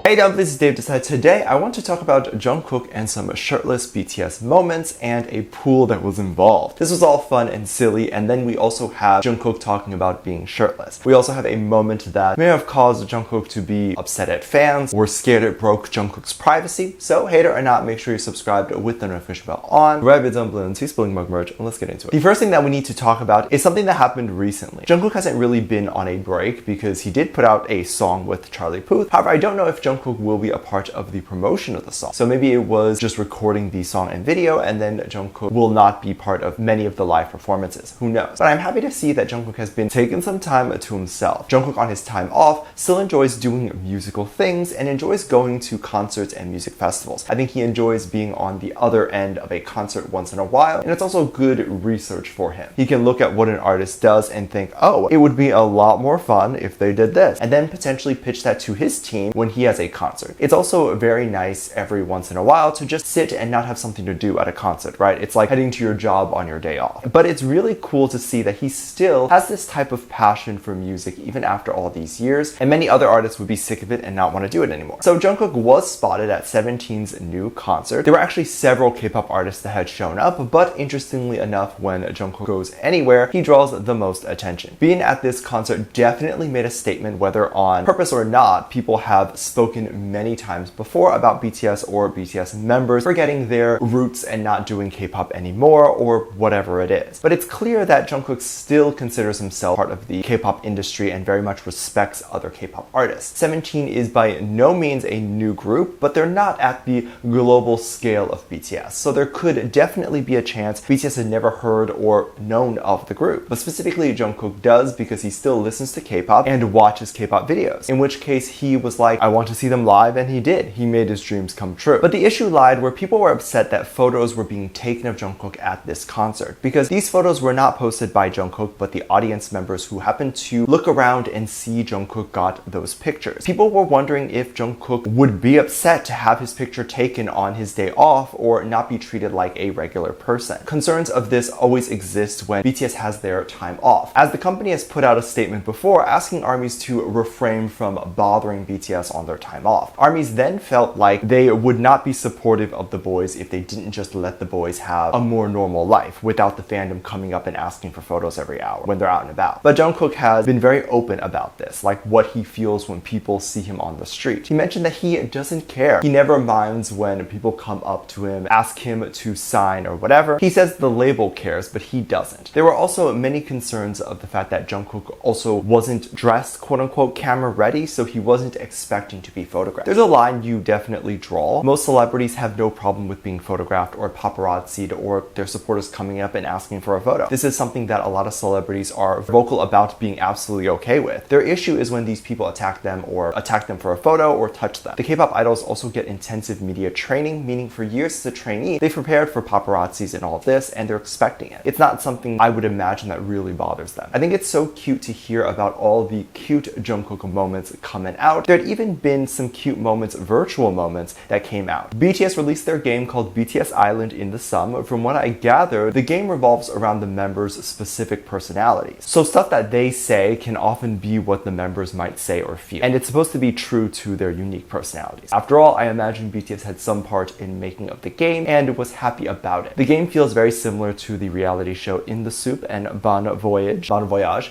Hey guys, this is Dave Decide. Today I want to talk about Jung Kook and some shirtless BTS moments and a pool that was involved. This was all fun and silly, and then we also have Jung Kook talking about being shirtless. We also have a moment that may have caused Jung Kook to be upset at fans or scared it broke Jung Kook's privacy. So hater or not, make sure you're subscribed with the notification bell on. Grab your dumplings, he's spilling mug merch, and let's get into it. The first thing that we need to talk about is something that happened recently. Jung Kook hasn't really been on a break because he did put out a song with Charlie Puth. However, I don't know if Jung Kook will be a part of the promotion of the song. So maybe it was just recording the song and video, and then Jung Kook will not be part of many of the live performances. Who knows? But I'm happy to see that Jung Kook has been taking some time to himself. Jung Kook on his time off still enjoys doing musical things and enjoys going to concerts and music festivals. I think he enjoys being on the other end of a concert once in a while, and it's also good research for him. He can look at what an artist does and think, oh, it would be a lot more fun if they did this, and then potentially pitch that to his team when he has a concert. It's also very nice every once in a while to just sit and not have something to do at a concert, right? It's like heading to your job on your day off. But it's really cool to see that he still has this type of passion for music even after all these years, and many other artists would be sick of it and not want to do it anymore. So Jung Kook was spotted at 17's new concert. There were actually several K-pop artists that had shown up, but interestingly enough, when Jung Kook goes anywhere, he draws the most attention. Being at this concert definitely made a statement, whether on purpose or not. People have spoken many times before about BTS or BTS members forgetting their roots and not doing K-pop anymore or whatever it is. But it's clear that Jung Kook still considers himself part of the K-pop industry and very much respects other K-pop artists. 17 is by no means a new group, but they're not at the global scale of BTS. So there could definitely be a chance BTS had never heard or known of the group. But specifically Jung Kook does, because he still listens to K-pop and watches K-pop videos. In which case he was like, I want to see them live, and he did. He made his dreams come true. But the issue lied where people were upset that photos were being taken of Jung Kook at this concert, because these photos were not posted by Jung Kook, but the audience members who happened to look around and see Jung Kook got those pictures. People were wondering if Jung Kook would be upset to have his picture taken on his day off or not be treated like a regular person. Concerns of this always exist when BTS has their time off, as the company has put out a statement before asking ARMYs to refrain from bothering BTS on their time off. ARMYs then felt like they would not be supportive of the boys if they didn't just let the boys have a more normal life without the fandom coming up and asking for photos every hour when they're out and about. But Jung Kook has been very open about this, like what he feels when people see him on the street. He mentioned that he doesn't care. He never minds when people come up to him, ask him to sign or whatever. He says the label cares, but he doesn't. There were also many concerns of the fact that Jung Kook also wasn't dressed quote-unquote camera ready, so he wasn't expecting to be photographed. There's a line you definitely draw. Most celebrities have no problem with being photographed or paparazzi'd or their supporters coming up and asking for a photo. This is something that a lot of celebrities are vocal about being absolutely okay with. Their issue is when these people attack them for a photo or touch them. The K-pop idols also get intensive media training, meaning for years as a trainee, they've prepared for paparazzis and all of this, and they're expecting it. It's not something I would imagine that really bothers them. I think it's so cute to hear about all the cute Jung Kook moments coming out. There had even been some cute moments, virtual moments, that came out. BTS released their game called BTS Island in the summer. From what I gather, the game revolves around the members' specific personalities. So stuff that they say can often be what the members might say or feel. And it's supposed to be true to their unique personalities. After all, I imagine BTS had some part in making of the game and was happy about it. The game feels very similar to the reality show In the Soup and Bon Voyage.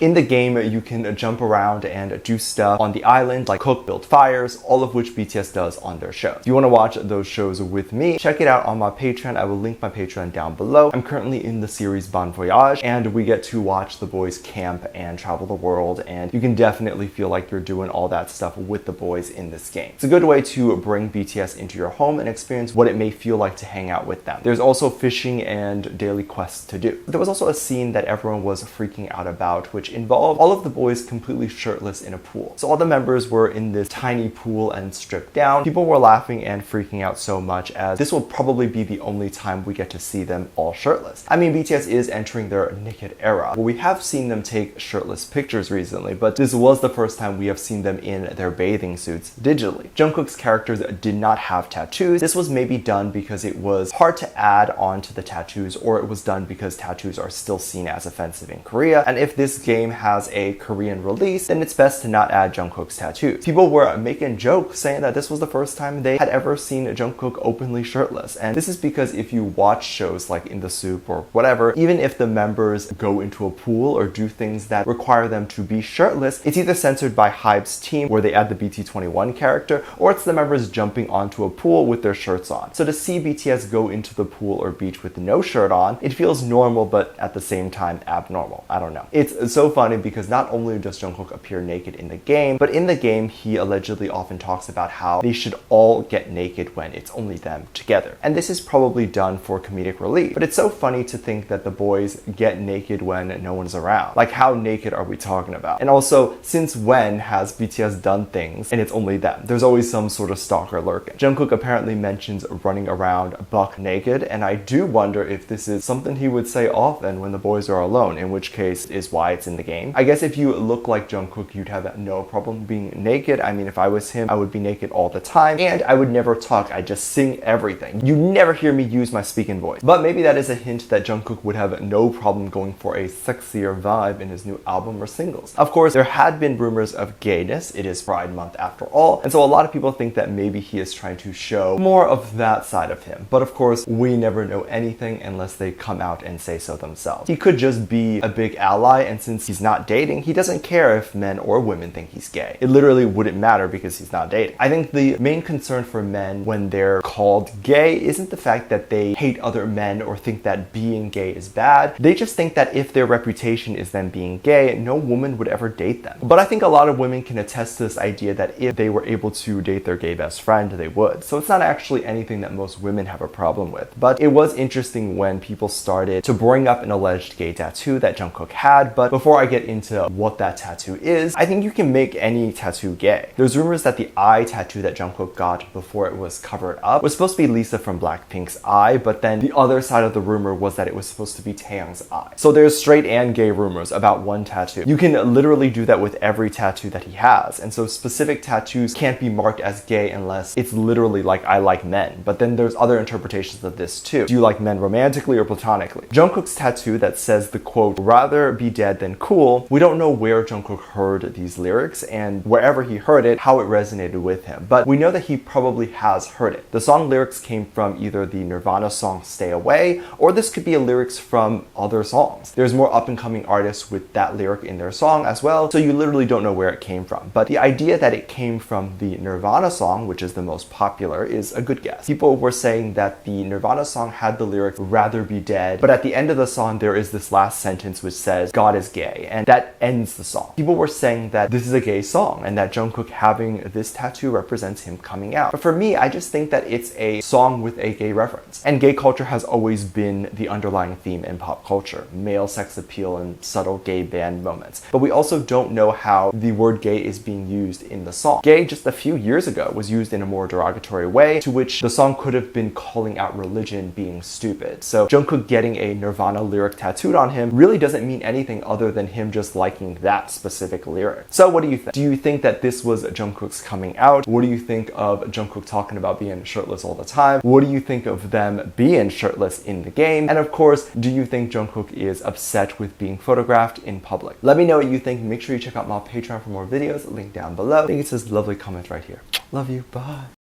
In the game, you can jump around and do stuff on the island, like cook, build fires, all of which BTS does on their shows. If you want to watch those shows with me, check it out on my Patreon. I will link my Patreon down below. I'm currently in the series Bon Voyage, and we get to watch the boys camp and travel the world, and you can definitely feel like you're doing all that stuff with the boys in this game. It's a good way to bring BTS into your home and experience what it may feel like to hang out with them. There's also fishing and daily quests to do. There was also a scene that everyone was freaking out about, which involved all of the boys completely shirtless in a pool. So all the members were in this tiny pool and stripped down. People were laughing and freaking out so much, as this will probably be the only time we get to see them all shirtless. I mean, BTS is entering their naked era. Well, we have seen them take shirtless pictures recently, but this was the first time we have seen them in their bathing suits digitally. Jung Kook's characters did not have tattoos. This was maybe done because it was hard to add on to the tattoos, or it was done because tattoos are still seen as offensive in Korea, and if this game has a Korean release, then it's best to not add Jung Kook's tattoos. People were making joke saying that this was the first time they had ever seen Jungkook openly shirtless. And this is because if you watch shows like In the Soup or whatever, even if the members go into a pool or do things that require them to be shirtless, it's either censored by HYBE's team where they add the BT21 character, or it's the members jumping onto a pool with their shirts on. So to see BTS go into the pool or beach with no shirt on, it feels normal but at the same time abnormal. I don't know. It's so funny because not only does Jungkook appear naked in the game, but in the game he allegedly often talks about how they should all get naked when it's only them together. And this is probably done for comedic relief, but it's so funny to think that the boys get naked when no one's around. Like, how naked are we talking about? And also, since when has BTS done things and it's only them? There's always some sort of stalker lurking. Jungkook apparently mentions running around buck naked, and I do wonder if this is something he would say often when the boys are alone, in which case is why it's in the game. I guess if you look like Jungkook, you'd have no problem being naked. I mean, if I was him, I would be naked all the time, and I would never talk. I just sing everything. You never hear me use my speaking voice. But maybe that is a hint that Jungkook would have no problem going for a sexier vibe in his new album or singles. Of course, there had been rumors of gayness. It is Pride Month after all, and so a lot of people think that maybe he is trying to show more of that side of him. But of course, we never know anything unless they come out and say so themselves. He could just be a big ally, and since he's not dating, he doesn't care if men or women think he's gay. It literally wouldn't matter because he's not dating. I think the main concern for men when they're called gay isn't the fact that they hate other men or think that being gay is bad. They just think that if their reputation is them being gay, no woman would ever date them. But I think a lot of women can attest to this idea that if they were able to date their gay best friend, they would. So it's not actually anything that most women have a problem with. But it was interesting when people started to bring up an alleged gay tattoo that Jungkook had. But before I get into what that tattoo is, I think you can make any tattoo gay. There's rumors that the eye tattoo that Jungkook got before it was covered up was supposed to be Lisa from Blackpink's eye, but then the other side of the rumor was that it was supposed to be Taeyang's eye. So there's straight and gay rumors about one tattoo. You can literally do that with every tattoo that he has, and so specific tattoos can't be marked as gay unless it's literally like I like men. But then there's other interpretations of this too. Do you like men romantically or platonically? Jungkook's tattoo that says the quote, "Rather be dead than cool," we don't know where Jungkook heard these lyrics, and wherever he heard it, how it resonated with him. But we know that he probably has heard it. The song lyrics came from either the Nirvana song Stay Away, or this could be a lyrics from other songs. There's more up-and-coming artists with that lyric in their song as well, so you literally don't know where it came from. But the idea that it came from the Nirvana song, which is the most popular, is a good guess. People were saying that the Nirvana song had the lyric "Rather be dead," but at the end of the song there is this last sentence which says "God is gay," and that ends the song. People were saying that this is a gay song and that Jungkook having this tattoo represents him coming out. But for me, I just think that it's a song with a gay reference. And gay culture has always been the underlying theme in pop culture: male sex appeal and subtle gay band moments. But we also don't know how the word gay is being used in the song. Gay just a few years ago was used in a more derogatory way, to which the song could have been calling out religion being stupid. So Jungkook getting a Nirvana lyric tattooed on him really doesn't mean anything other than him just liking that specific lyric. So what do you think? Do you think that this was Jungkook's coming out? What do you think of Jungkook talking about being shirtless all the time? What do you think of them being shirtless in the game? And of course, do you think Jungkook is upset with being photographed in public? Let me know what you think. Make sure you check out my Patreon for more videos, link down below. I think it says lovely comment right here. Love you, bye.